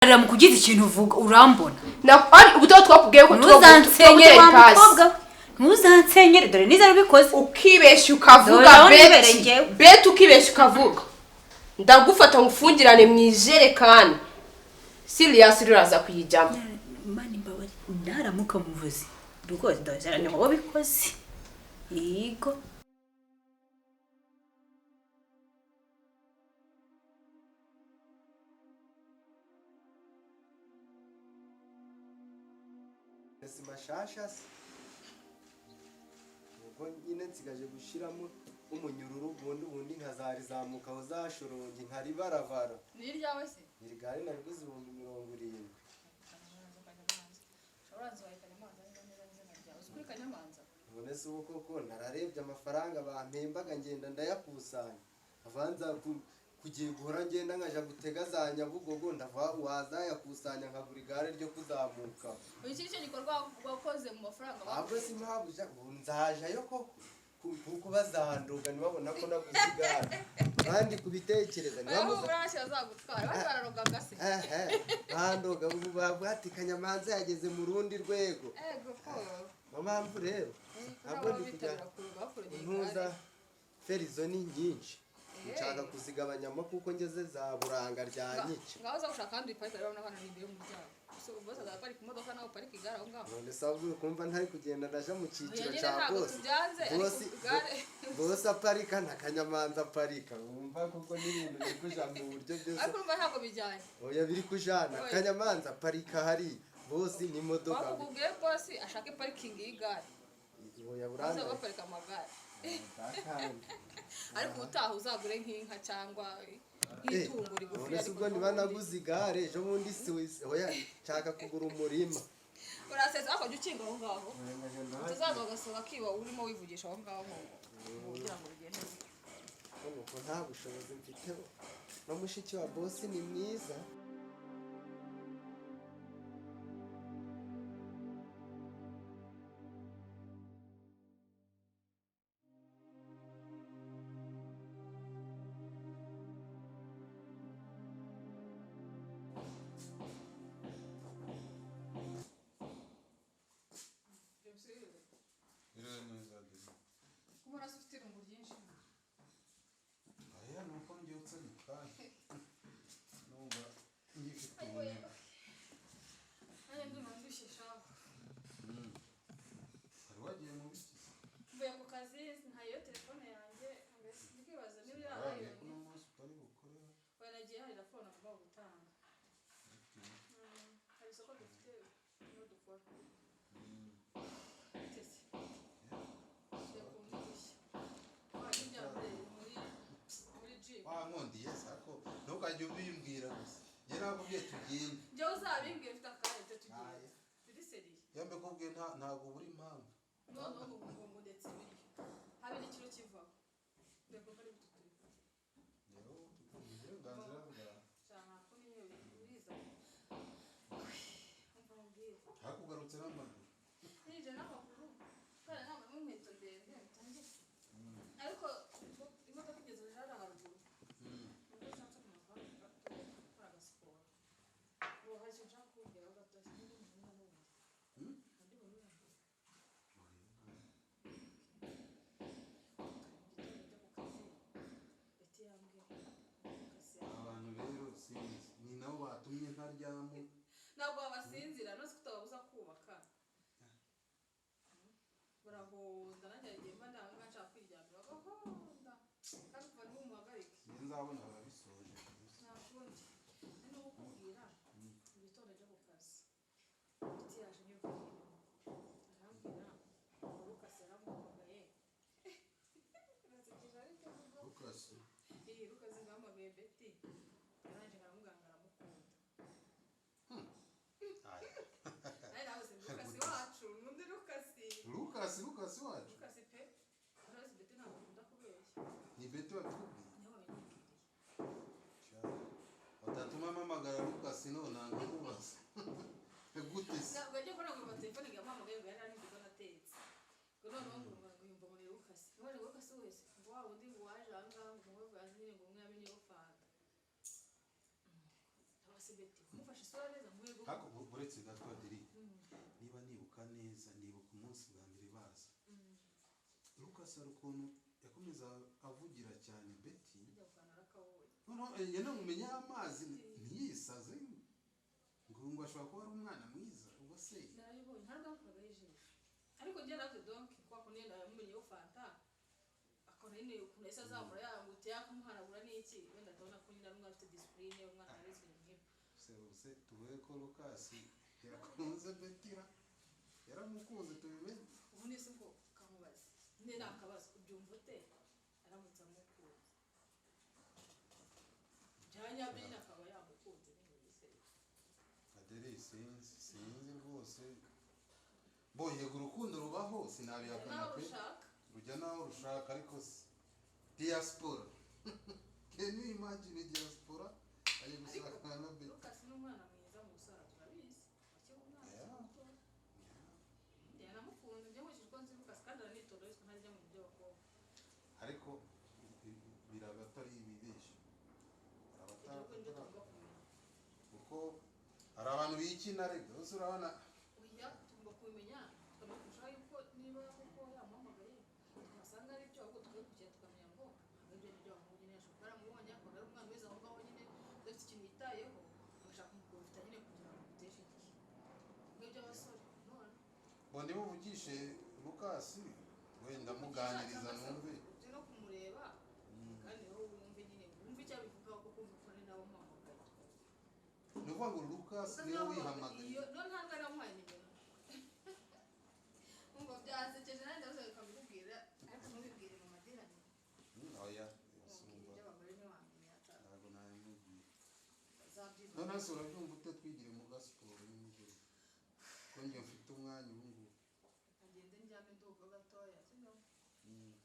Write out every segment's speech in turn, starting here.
Mukugize ikintu uvuga urambona. Ari ubuto twakubwiye ko ntuzansenyere wa mukobwa. Ntuzansenyere dore niza rubikoze. Ukibeshya ukavuga bet ukibeshya ukavuga. Ndagufata ngufungirane mwijerekani. Serious riraza kuyijyamo. Mani mbabari naramuka muvuzi. Rwose ndazarane ngo bikoze. Yego. Mashashas ubwo nyine nsigaje gushiramo umunyururu bundi nkazarizamuka aho zashorongi nkari baravara ni ryawe se ni gari nariguze 70. None se uko koko nararebye amafaranga bampembaga ngenda ndayakusanya avanza kugiye guhora ngenda nkaja gutega za Nyabugogo ndava wazayakusanya nkagura igare ryo kuzamuka. Iki cyo gikorwa wakoze mu mafaranga ahubwo simpabuja nzaja yo kuko bazandoga nibabona ko nakuzigara kandi kubitekereza nibamuza urashya azagutwara batararoga gase bandoga ubu babwati Kanyamanza yageze mu rundi rwego ego ko mpamvu rero ntabwo ndikujya ntuza ferizo ni nyinshi nshaka kuzigabanyamo kuko ngeze za buranga rya nyiki ngaho za ushaka kandi iparika rero n'abana n'imbere mu byaro so bose azaparika imodoka naho parika igara aho ngaho none sabwo kumva ntari kugenda ndaje mu ciciro cya bose aparika na Kanyamanza aparika umva kuko n'ibintu biri kuja mu buryo byose ariko umva ntabwo bijyanye oya biri kujana Kanyamanza aparika hari bose ni imodoka bakubwiye bose ashaka parking y'igare oya buranga baparika amagare ariko utaha uzagure nk'inka cyangwa itungo rigufi ariko ubwo niba naguze igare ejo bundi Swiss oya nshaka kugura umurima uraseza akajya ukinga aho ngaho tuzaza gasoba kiba urimo wivugisha aho ngaho kugira ngo bigende nuko nta bushobozi mfite no mushiki wa boss ni mwiza Ntukajye ubimbwira gusa yari akubwiye tugende njye uzabimbwira ufite akarete tugende turi seriye yambe kubwiye ntago buri impamvu none ngo ndetse biri habe n'ikiro kivaho ndeko kari bututuri rero uburenganzira bwawe cyangwa ko niyo biriza hakugarutse n'amaguru nije n'amaguru kandi ntabwo n'inkweto ndende ntangiye ariko imodoka igeze hejuru haruguru ntabwo babasinzira no kutababuza kubaka barahonda nanjye igihe mba ndanga nshaka kwiryamira bagahonda kandi kuva ntumuhagarike nzabona barabisoje nakundi ni no kukubwira igitondo cyo ku kazi biti yaje niyo arambwira Lucas yaramuhamagaye nasikije ariko Lucas Lucas ngahamagaye Betty yaranje ngaramuganga aramukunda Lucas wacu pe arazi Betty ntabwo akunda kubeshya ni Betty wabikubwiye watatuma mpamagara Lucas none nkamubaza gute se ntabwo ajya kubona ngo telefone ngahamagaye ngo yari ari mu natetse ngo noneho ngo yumva muri Lucas none Lucas wese ngo wa wundi waje aha ngaha ngo bwazi ngo umwe amenye yo fanta wasibeti kumufasha isura neza mwego ariko uretse gato Adeline niba nibuka neza nibuka umunsi bwa mbere baza Lucas ari ukuntu yakomeza avugira cyane Betty yanamumenya amazi ntiyisaze ngo ashobora kuba ari umwana mwiza ubwo se narayibonye ntaragavuga yijisho ariko njye natwe donc kwa kunye ndamumenye yo fanta akora ine ukuntu ese azamura yangute yakumuharagura n'iki wenda tabona ko nyina n'umwana afite discipline umwana arizwe nk'ibyo se tuvuye ko Lucas yakunze Betty yaramukunze tubimenye ubu ni se ko kamubaza ne nakabaza ubyumva ute aramutse amukunze cyanya bine akaba yamukunze n'ibise Adeline sinzi rwose boye urukundo rubaho sinabihakana pe rujya naho rushaka ariko diaspora can you imagine diaspora aye gusakana na Betty Lucas ni umwana mwiza mu gusara turabizi akiri umwana muto yanamukunze njye mu kishiko nzi Lucas kandi aranitoro ariko ntajya mu byo bakobwa ariko biragatari ibibesha kuko hari abantu bikina rega bose urabona oya tugomba kubimenya tukamufasha yuko niba koko yamuhamagaye twasanga ari byo ahubwo tukabikurikira tukamenya ngo ibyo ni byo amuhunye nyine ashobora kumubonye akaba ari umwana wese aho ngaho nyine udafite ikintu yitayeho agashaka umuprofita nyine kugira ngo amuteshe igihe nk'iby'abasore none ngo nibuvugishe Lucas wenda muganiriza numve uje no kumureba kandi wowe wumve nyine wumve icyo abivugaho kuko umva ni nawe umuhamagaye nuvuga ngo Lucas niwe wihamagaye no ntabwo aramuhaye nimero umva byasekeje nanjye ndavuze bikamubwira ariko ntubibwire mu madirani oya ibyo abagore ntiwamenya ntabwo nabimubwiye azabyina none se urabyumva ute twigire mu gasiporo y'umugore ko njye mfite umwanya ubu ngubu agende njyame nduga gatoya sino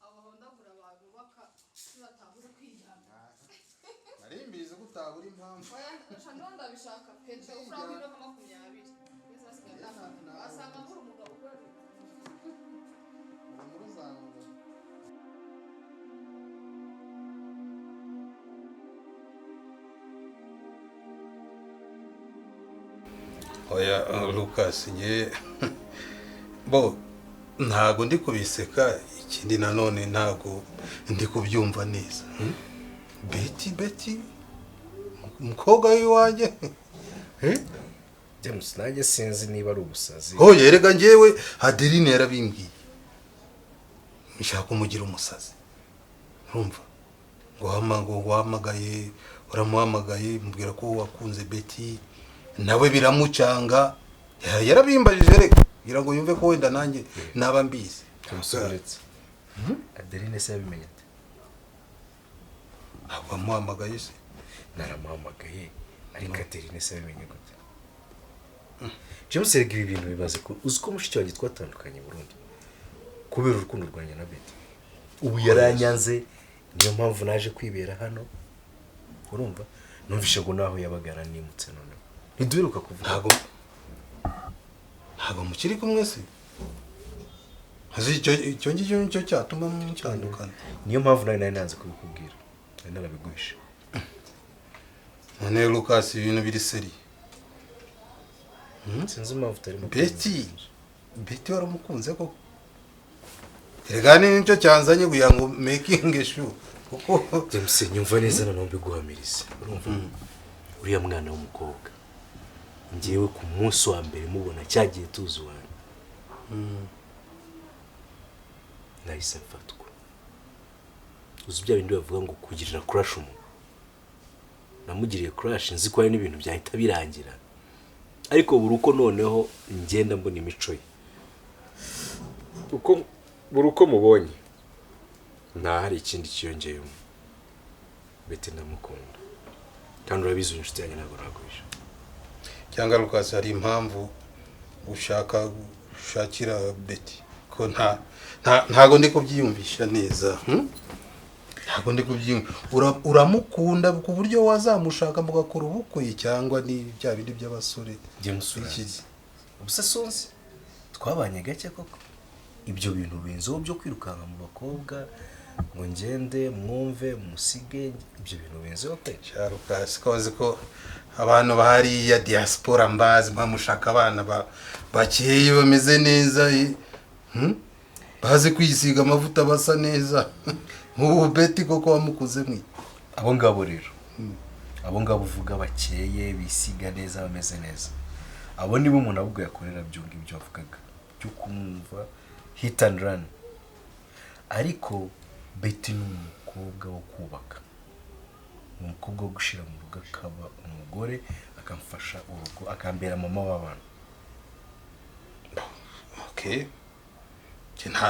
abo bahondagura abantu baka batabura kwijyana nari mbizi ko utabura impamvu oya nshano ndabishaka pe nshaka kuri aho ibiro 20 beza asigaye asanga muri umugabo ukora muri zangu oya Lucas nge bo ntago ndi kubiseka ikindi nanone ntago ndi kubyumva neza Betty umukobwa w'iwanjye James nanjye sinzi niba ari ubusazi yerega ngewe Adeline yarabimbwiye nshaka kumugira umusazi urumva ngo wahamagaye uramuhamagaye mubwira ko wakunze Betty nawe biramucanga yarabimbajije reka ngira ngo yumve ko wenda nanjye naba mbizi tumusoretse Adeline se yabimenye ate abamuhamagaye se naramuhamagaye ariko Adeline se yabimenye gute James ibi bintu bibaze ko uzi ko mushiki wanjye twatandukanye Burundi kubera urukundo rwanjye na Betty ubu yaranyanze niyo mpamvu naje kwibera hano urumva numvishe ngo naho yabagara nimutse none ntiduheruka kuvuga ntabwo mukiri kumwe se icyo ngicyo nicyo cyatuma mucyandukana niyo mpamvu nari nanze kubikubwira nari narabiguhishe none Lucas ibintu biri seri sinzi impamvu utari mu Betty waramukunze koko erega nicyo cyanzanye kugira ngo making sure kuko James nyumva neza nanone mbiguhamirize urumva uriya mwana w'umukobwa ngiyewe ku munsi wa mbere mubona cyagiye tuzuwana nahise mfatwa uzi bya bindi bavuga ngo kugirira crush umuntu namugiriye crush nzi ko hari n'ibintu byahita birangira ariko buri uko noneho ngenda mbona imico ye buri uko mubonye nta hari ikindi kiyongeyemo Betty ndamukunda kandi urabizi inshuti yanjye ntabwo naguhisha cyangwa Lucas hari impamvu ushaka gushakira Betty ko ntago ndi kubyiyumvisha neza ntago ndi kubyiyumva uramukunda ku buryo wazamushaka mugakora ubukwe cyangwa ni bya bindi by'abasore James ubuse sonse twabanye gake koko ibyo bintu benzo byo kwirukanka mu bakobwa ngo ngende mwumve musige ibyo bintu benzeho pe Sharuka sikoze ko abantu bahari ya diaspora mbazi bamushaka abana bakeye bameze neza baze kwisiga amavuta basa neza nk'ubu beti koko wamukuze mwi abo ngabo rero abo ngabo uvuga bakeye bisiga neza bameze neza abo nibo umuntu ahubwo yakorera byunga ibyo avugaga cyo kumva hit and run ariko beti ni umukobwa wo kubaka umukobwa wo gushira mu rugo akaba umugore akamfasha urugo akambera mama w'abana. Okay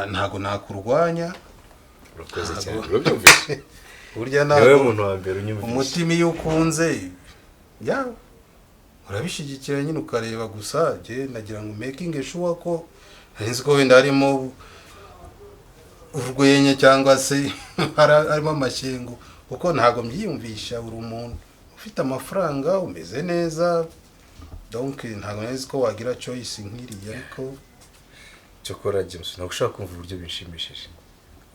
ntago nakurwanya urakoze cyane urabyumvise burya nawe umuntu wa mbere unyumvise umutima iyo ukunze ya urabishigikira nyine ukareba gusa je nagira ngo making sure ko henze ko wenda harimo urwenya cyangwa se harimo amashyengo uko ntago mbyiyumvisha uri umuntu ufite amafaranga umeze neza donc ntago nzi ko wagira choice nkiriye ariko cyokora James nagushaka kumva uburyo binshimishije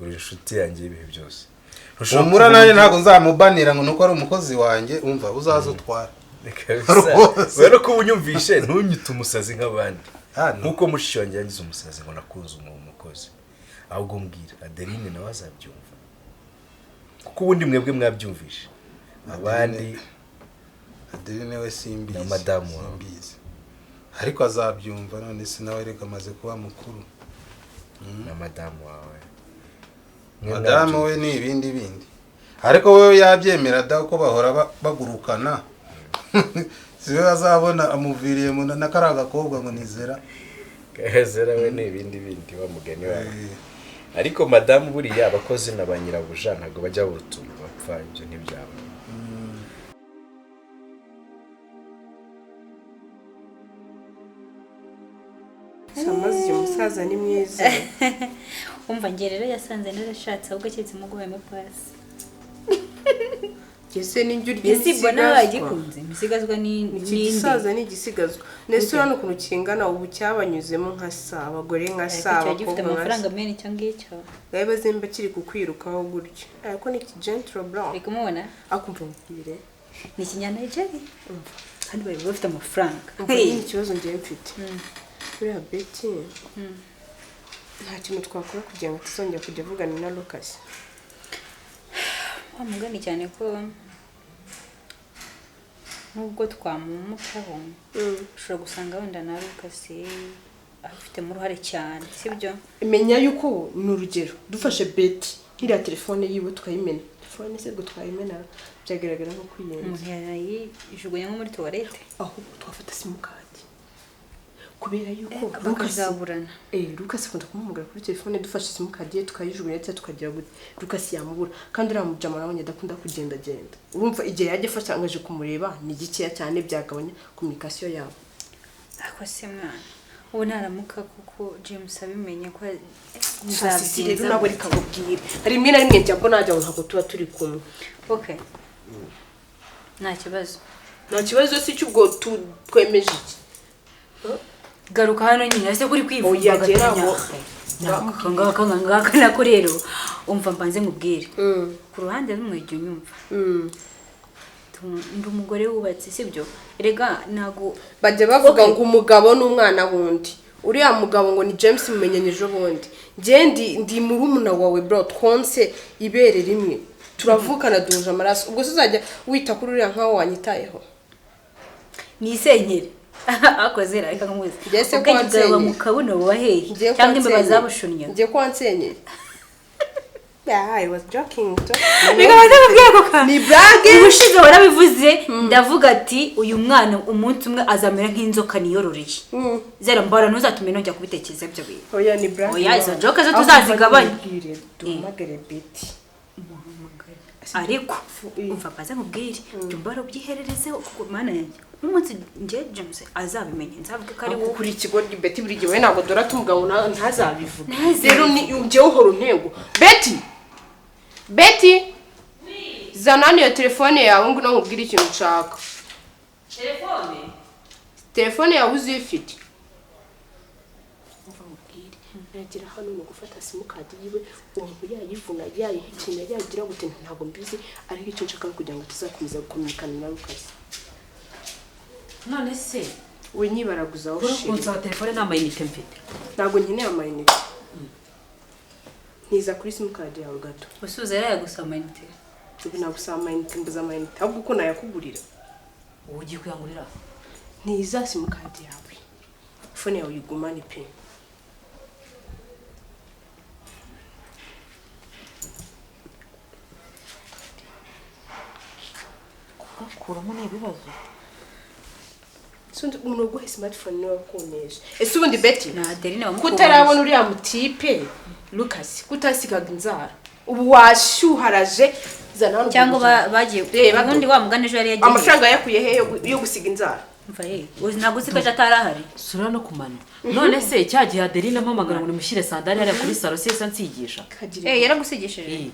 uri inshuti yanjye ibihe byose umura nawe ntago nzamubanira ngo nuko ari umukozi wanjye umva uzaza utwara rero ko unyumvishe ntunyite umusazi nk'abandi nkuko mushiki wanjye yangize umusazi ngo nakunze umukozi ahubwo mbwira Adeline nawe azabyumva kuko ubundi mwebwe mwabyumvishe abandi Adeline we simbizi na madamu wawe ariko azabyumva none sinawe reka amaze kuba mukuru na madamu wawe madamu we ni ibindi ariko wewe yabyemera da uko bahora bagurukana siwe azabona amuviriye mu nakaraga kobwa ngo nizera we ni ibindi bamugani wawe ariko madamu buriya abakozi na banyirabuja ntago bajya burutumba bapfa ibyo ntibyabo Samazi umusaza ni mwiza umva ngerero yasanze narashatse ahubwo cyetse muguheme pasi Gese n'injyo ry'imisigazwa wagikunze imisigazwa ni igisaza ni igisigazwa nese urano kuntu kingana ubu cyabanyuzemo nka sa abagore nka sa abakobwa amafaranga menshi cyangwa icyo gabe zemba kiri kukwirukaho gutyo ariko ni gentle brown reka mubona akumva mbire ni kinyana Nigeria kandi bari bafite amafaranga ni ikibazo ngiye mfite kuri Betty nta kintu twakora kugira ngo tuzongera kujya vugana na Lucas wamugani cyane ko nubwo twamumukaho ushobora gusanga wenda na Lucas afite mu ruhare cyane sibyo imenya yuko ni urugero dufashe Betty nkira telefone yiwe tukayimena telefone se go twayimena byagaragara nko kwiyenza umuntu yayijugunya nko muri toilette aho twafata simukadi kubera yuko bakazaburana Lucas akunda kumumugara kuri telefone dufashe simukadi ye tukayijugunya cyangwa tukagira gute Lucas yamubura kandi uramujama nawe ndakunda kugenda urumva igihe yaje fasha angaje kumureba ni gikeya cyane byagabanya communication yabo ako se mwana ubu naramuka kuko James abimenye ko nzabyinza nabo rikabubwira hari rimwe na rimwe njya ngo najya ngo ntago tuba turi kumwe okay nta kibazo si cyubwo twemeje iki garuka hano nyine ase kuri kwivuga gatanya ngaka nako rero umva mbanze ngubwire ku ruhande rumwe jye unyumva ndi umugore wubatse sibyo erega nago bajya bavuga ngo umugabo n'umwana wundi uriya mugabo ngo ni James mumenyenyeje ubundi ndi murumuna wawe bro twonse ibere rimwe turavukana duje amaraso ubwo uzajya wita kuri uriya nkaho wanyitayeho ni senyeri akoze reka nkuze ngese kwansenya mu kabuno wahehe cyangwa imbabazi zabushunnye ngiye kwansenye I was joking to ni brage ubushize warabivuze ndavuga ati uyu mwana umunsi umwe azamera nk'inzoka niyororeye zera mbara ntuzatume nojya kubitekereza byo bintu oya ni brage oya izo joke zo tuzazigabanya dumagare Betty ariko umva baza nkubwire jumbara ubyiherereze kuko mana yanjye n'umunsi nje James azabimenye nzavuga ko ari wowe kuri ikigo Betty buri gihe ntabwo dora tumugabo ntazabivuga rero ni ujye uhora intego Betty zanani ya telefone yawe ngo nkubwire ikintu ushaka telefone yawe uzifite yagira hano no gufata simukadi yiwe umuntu yayivuna yayihekenya yagira gute ntabwo mbizi ariko icyo nshaka kugira ngo tuzakomeza gukomunikana na Lucas. None se we nyibaraguza aho shiri kunsaba telefone n'amayinite mfite ntabwo nkeneye amayinite ntiza kuri simukadi yawe gato usuza yarayagusaba amayinite ubu nagusaba amayinite mbuza amayinite ahubwo uko nayakugurira ugiye kuyangurira ntiza simukadi yawe fone yawe yigumane pe kuramo n'ibibazo sundi umuntu uguhe smartphone niwe wakonesha ese ubundi Betty na Adeline wamukubona kutarabona uriya mutipe Lucas kutasigaga inzara ubu washyuharaje zana hano cyangwa bagiye ubundi wa mugane ejo yari yagiye amafaranga yakuye he yo gusiga inzara mva ntabwo usikaje atarahari sura no kumana none se cyagiye Adeline ampamagara ngo nimushyire sandari hariya kuri salo sesa nsigisha yaragusigishije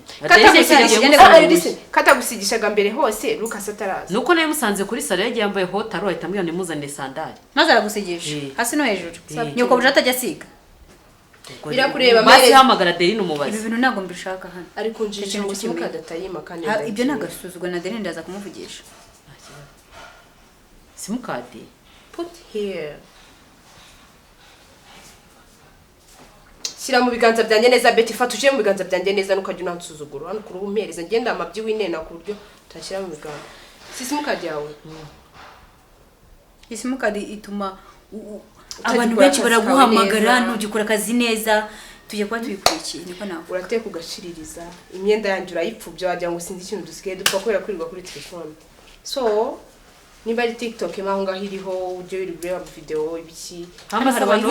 katagusigishaga mbere hose Lucas ataraza nuko nawe musanze kuri salo yagiye yambaye hotaro ahita ambwira nimuzanire sandari maze aragusigisha hasi no hejuru nyoko buje atajya asiga birakureba basi hamagara Adeline umubaze ibi bintu ntabwo mbishaka hano ariko njije ngo simukadatayiма kandi ibyo nagasuzugwa na Adeline ndaza kumuvugisha simukadi put here shyira mu biganza byanjye neza Betty fatuje mu biganza byanjye neza nukajya unansuzugura hano kuri umpereza ngenda amabyi winena ku buryo utashyira mu biganza simukadi yawe simukadi ituma abantu benshi baraguhamagara ntugikora akazi neza tujye kuba tubikurikiye niko nawe urateka ugashiririza imyenda yanjye urayipfubya wagira ngo sinzi ikintu dusigaye dupfa kubera kwirirwa kuri telefone so niba ari TikTok maho ngaho iriho ujye wireba video ibiki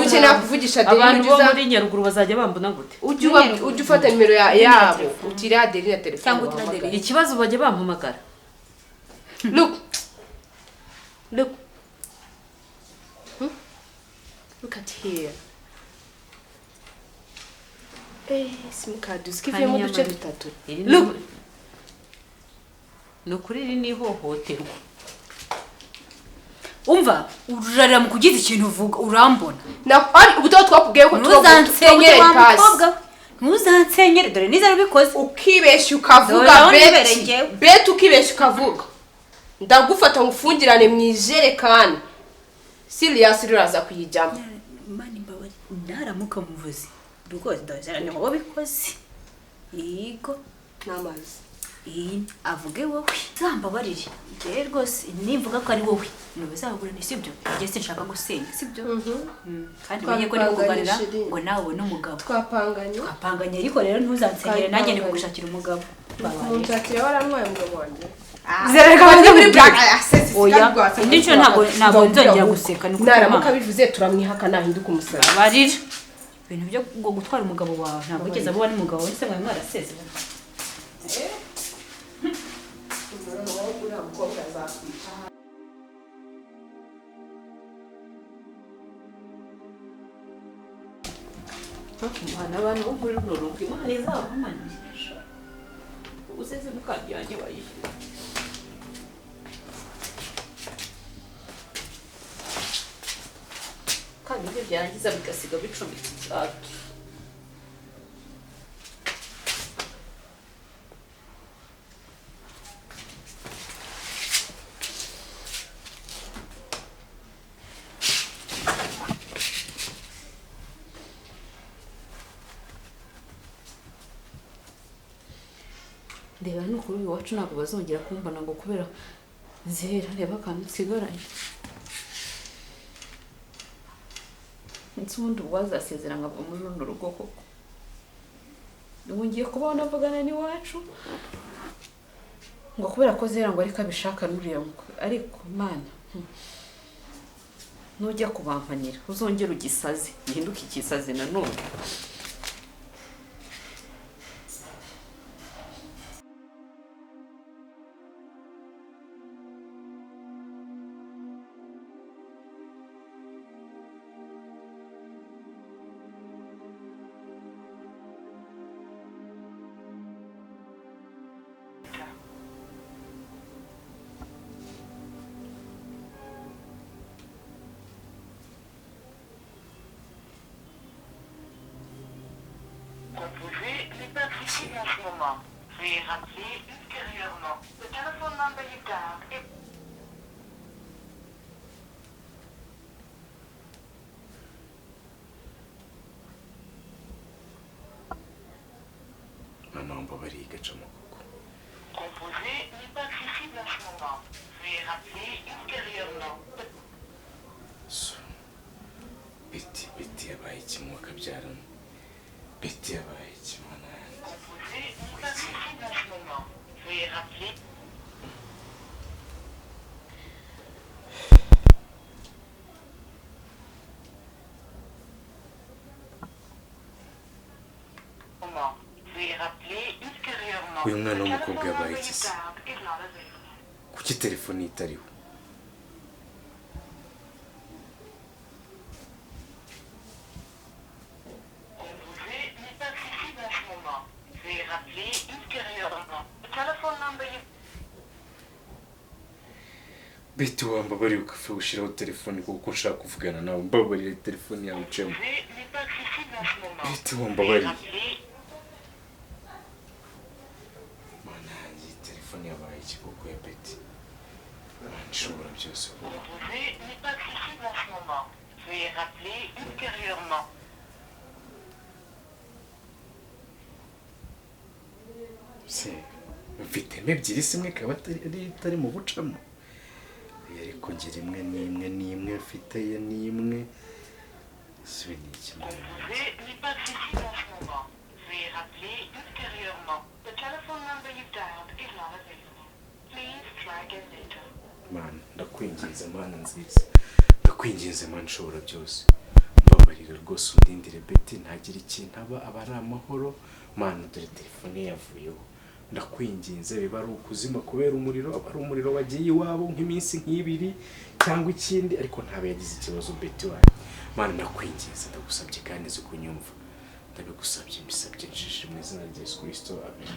uje nakuvugisha abantu bo muri Nyaruguru bazajya bambona gute ujye ufata nimero yabo utira Adeline telefone cyangwa utira Adeline ikibazo bajye bampamagara look at here simukadi usikivemo duce dutatu nukuri iri ni ihohoterwa umva urarira mu kugize ikintu uvuga urambona ubuto twakubwiye ko ntuzansenyere ntuzansenyere dore niza rubikoze ukibeshya ukavuga Betty ukibeshya ukavuga ndagufata ngufungirane mu ijerekani serious riraza kuyijyamo mani mbabari ndaramuka muvuze rwose ndazarane ngo bikoze yego namazi avuge wowe zambabarire ngiye rwose nimvuga ko ari wowe ntibazabura ni sibyo ngiye sinshaka gusenya sibyo kandi menye ko nikugarira ngo nawe ubone umugabo twapanganye ariko rero ntuzansenyere nanjye ni kugushakira umugabo munshakira warantwaye umugabo wanjye zereka bajye muri black oya indi nshuro ntabwo nzongera guseka nuko naramuka bivuze turamwihaka nahinduka umusara barira ibintu byo ngo gutwara umugabo wawe ntabwo ugeze abo ari umugabo wese mwe mwaraseze umwana abantu bo muri runo rugo imana izabamanisha useze mukandi yanjye bayishyura kandi ibyo byarangiza bigasiga bicumbitse icyatu reba n'ukuri iwacu ntabwo bazongera kumbona ngo kubera nzera reba akantu nsigaranye nsi ubundi uwazasezera nkava muri runo rugo koko ubu ngiye kubaho navugana n'iwacu ngo kubera ko zera ngo ariko abishaka n'uriya mukwe ariko mana nujya kubampanira uzongera ugisaze gihinduke ikisaze nanone accessible en ce moment. Veuillez rappeler ultérieurement. The telephone number you dialed is... Maintenant, on va vérifier que je m'en Composé n'est pas accessible en ce moment. Veuillez rappeler ultérieurement. Beti yabaye kimwe kabyarana. Beti yabaye kimwe nanjye. Composé n'est pas accessible en ce moment. Veuillez rappeler. Veuillez rappeler ultérieurement. Uyu mwana w'umukobwa yabaye iki? Kuki telefone itariho? Composé n'est pas accessible en ce moment. Veuillez rappeler ultérieurement. The telephone number you... Beti wambabarira ukafe ushiraho telefone kuko nshaka kuvugana nawe. Mbabarira telefone yawe icemo. Composé n'est pas accessible en ce moment. Beti Veuillez wambabarira. rappeler. Manangi telefone yabaye iki kuko ya Beti. Nshobora byose. Composé n'est pas accessible en ce moment. Veuillez rappeler ultérieurement. Se mfite ebyiri simwe kaba atari mu bucamo. Ariko ngira imwe mfite ye n'imwe. Sibe ni kimwe. Composé n'est pas accessible en ce moment. Veuillez rappeler ultérieurement. The telephone number you dialed is not available. Please try again later. Mana ndakwinginze mana nziza. Ndakwinginze mana nshobora byose. Mbabarira rwose undindire Beti ntagira ikintu aba ari amahoro. Mana dore telefone yavuyeho. Ndakwinginze biba ari ukuzima kubera umuriro aba ari umuriro wagiye iwabo nk'iminsi nk'ibiri cyangwa ikindi ariko ntabe yagize ikibazo Beti wawe. Mana ndakwinginze ndagusabye kandi zo kunyumva. Ndabigusabye mbisabye nshije mu izina rya Yesu Kristo amen.